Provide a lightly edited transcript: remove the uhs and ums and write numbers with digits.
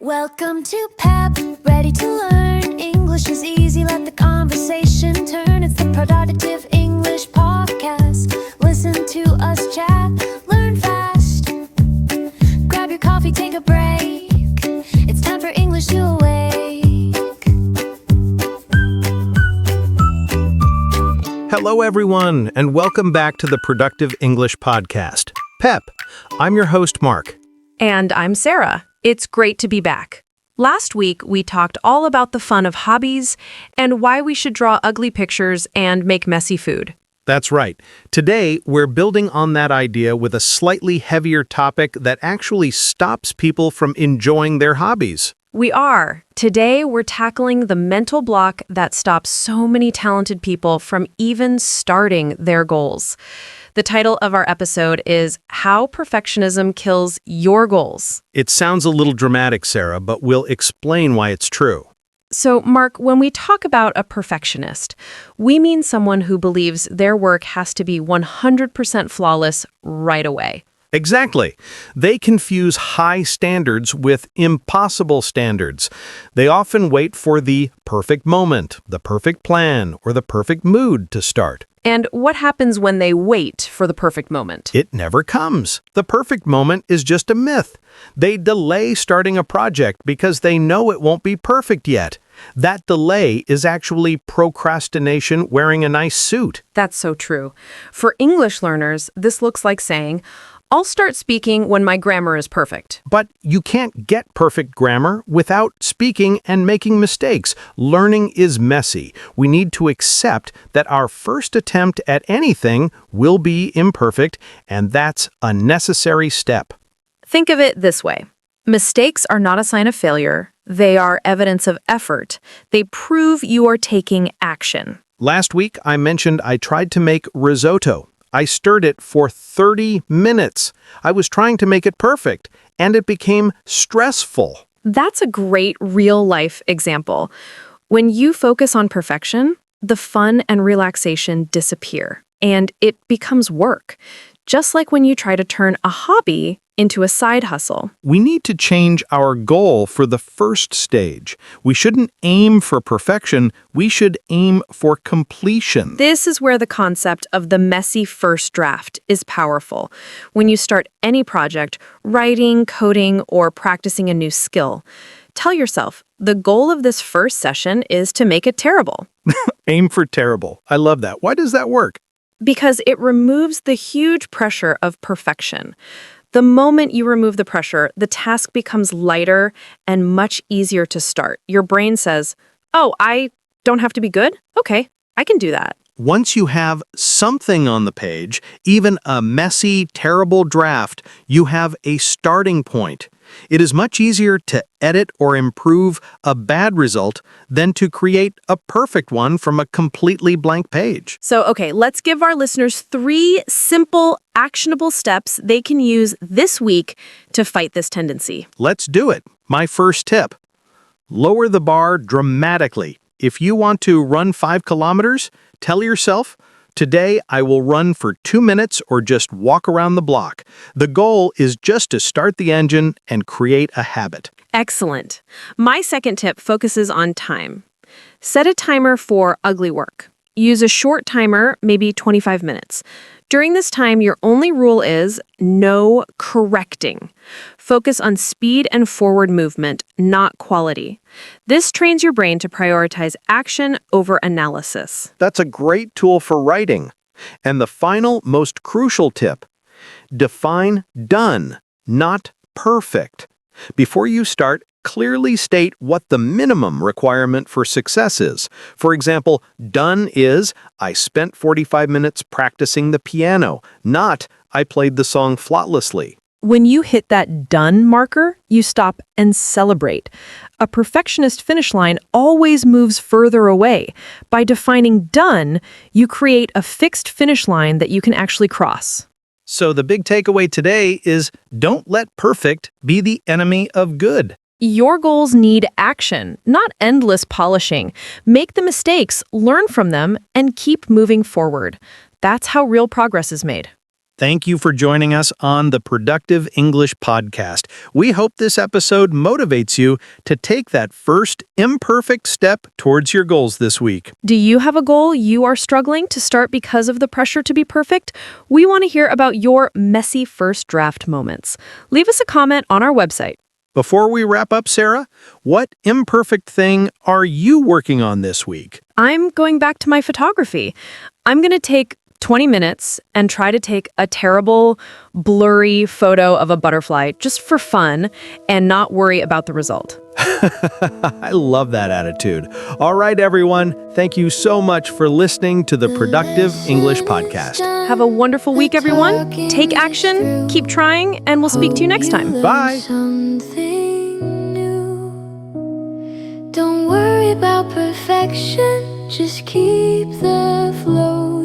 Welcome to PEP, ready to learn. English is easy, let the conversation turn. It's the Productive English Podcast. Listen to us chat, learn fast. Grab your coffee, take a break. It's time for English to awake. Hello, everyone, and welcome back to the Productive English Podcast. PEP, I'm your host, Mark. And I'm Sarah. It's great to be back. Last week, we talked all about the fun of hobbies and why we should draw ugly pictures and make messy food. That's right. Today, we're building on that idea with a slightly heavier topic that actually stops people from enjoying their hobbies. We are. Today, we're tackling the mental block that stops so many talented people from even starting their goals. The title of our episode is How Perfectionism Kills Your Goals. It sounds a little dramatic, Sarah, but we'll explain why it's true. So, Mark, when we talk about a perfectionist, we mean someone who believes their work has to be 100% flawless right away. Exactly. They confuse high standards with impossible standards. They often wait for the perfect moment, the perfect plan, or the perfect mood to start. And what happens when they wait for the perfect moment? It never comes. The perfect moment is just a myth. They delay starting a project because they know it won't be perfect yet. That delay is actually procrastination wearing a nice suit. That's so true. For English learners, this looks like saying, I'll start speaking when my grammar is perfect. But you can't get perfect grammar without speaking and making mistakes. Learning is messy. We need to accept that our first attempt at anything will be imperfect, and that's a necessary step. Think of it this way. Mistakes are not a sign of failure. They are evidence of effort. They prove you are taking action. Last week, I mentioned I tried to make risotto. I stirred it for 30 minutes. I was trying to make it perfect, and it became stressful. That's a great real-life example. When you focus on perfection, the fun and relaxation disappear, and it becomes work. Just like when you try to turn a hobby into a side hustle. We need to change our goal for the first stage. We shouldn't aim for perfection. We should aim for completion. This is where the concept of the messy first draft is powerful. When you start any project, writing, coding, or practicing a new skill, tell yourself, the goal of this first session is to make it terrible. Aim for terrible. I love that. Why does that work? Because it removes the huge pressure of perfection. The moment you remove the pressure, the task becomes lighter and much easier to start. Your brain says, oh, I don't have to be good? Okay, I can do that. Once you have something on the page, even a messy, terrible draft, you have a starting point. It is much easier to edit or improve a bad result than to create a perfect one from a completely blank page. So, okay, let's give our listeners 3 simple, actionable steps they can use this week to fight this tendency. Let's do it. My first tip: lower the bar dramatically. If you want to run 5 kilometers, tell yourself, today I will run for 2 minutes or just walk around the block. The goal is just to start the engine and create a habit. Excellent. My second tip focuses on time. Set a timer for ugly work. Use a short timer, maybe 25 minutes. During this time, your only rule is no correcting. Focus on speed and forward movement, not quality. This trains your brain to prioritize action over analysis. That's a great tool for writing. And the final, most crucial tip: define done, not perfect. Before you start, clearly state what the minimum requirement for success is. For example, done is, I spent 45 minutes practicing the piano, not, I played the song flawlessly. When you hit that done marker, you stop and celebrate. A perfectionist finish line always moves further away. By defining done, you create a fixed finish line that you can actually cross. So the big takeaway today is, don't let perfect be the enemy of good. Your goals need action, not endless polishing. Make the mistakes, learn from them, and keep moving forward. That's how real progress is made. Thank you for joining us on the Productive English Podcast. We hope this episode motivates you to take that first imperfect step towards your goals this week. Do you have a goal you are struggling to start because of the pressure to be perfect? We want to hear about your messy first draft moments. Leave us a comment on our website. Before we wrap up, Sarah, what imperfect thing are you working on this week? I'm going back to my photography. I'm going to take 20 minutes and try to take a terrible, blurry photo of a butterfly just for fun and not worry about the result. I love that attitude. All right, everyone. Thank you so much for listening to the Productive English Podcast. Have a wonderful week, everyone. Take action, keep trying, and we'll speak to you next time. Bye. Something new. Don't worry about perfection, just keep the flow.